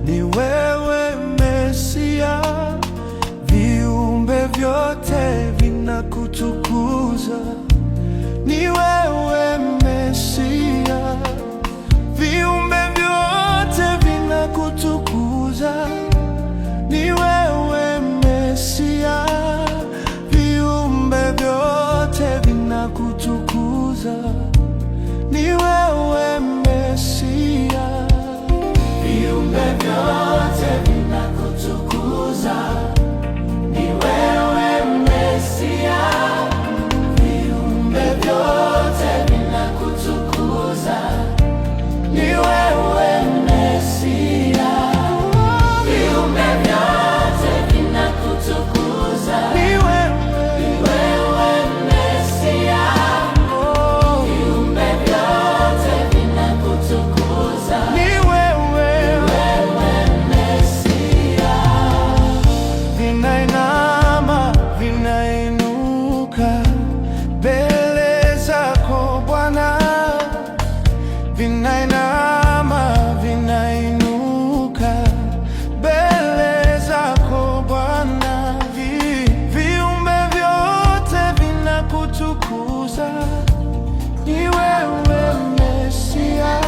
Ni wewe Mesia, viumbe vyote vinakutukuza. Ni wewe Mesia, viumbe vyote vinakutukuza. Ni wewe Mesia, viumbe vyote vinakutukuza. Ni wewe Mesia, viumbe vyote vinakutukuza. Ni wewe Mesia, viumbe vyote vinakutukuza. Ni wewe Mesia, viumbe vyote vinakutukuza. Ni wewe Mesia, viumbe vyote vinakutukuza. Ni wewe Mesia. Vinainama, vinainuka mbele zako Bwana. Vinainama, vinainuka mbele zako Bwana. Viumbe vyote vinakutukuza. Ni wewe Mesia,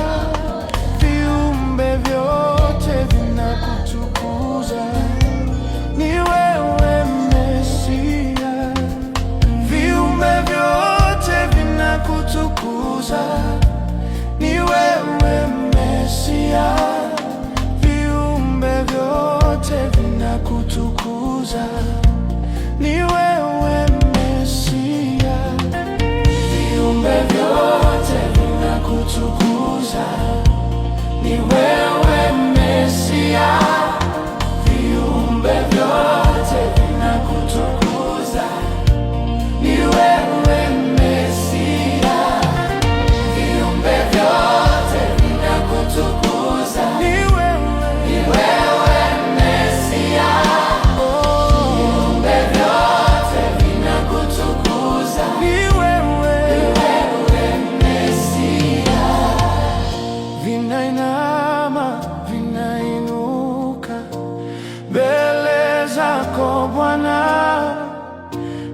viumbe vyote vinakutukuza. Ni wewe Mesia, viumbe vyote vinakutukuza. Ni wewe Mesia, viumbe vyote vinakutukuza. Ni wewe Mesia, viumbe vyote vinakutukuza. Ni wewe Mesia, viumbe vyote vinakutukuza. Ni wewe Mesia, viumbe vyote vinakutukuza. Ni wewe Mesia, viumbe vyote vinakutukuza. Ni wewe Mesia. Vinainama, vinainuka mbele zako Bwana.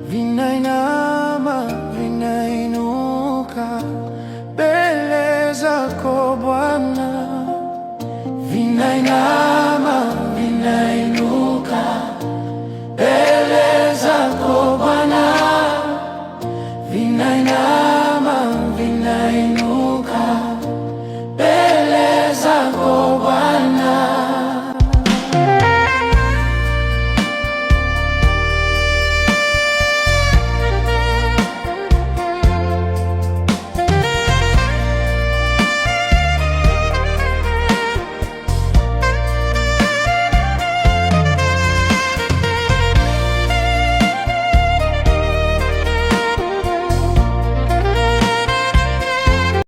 Vinainama, vinainuka mbele zako Bwana. Vinainama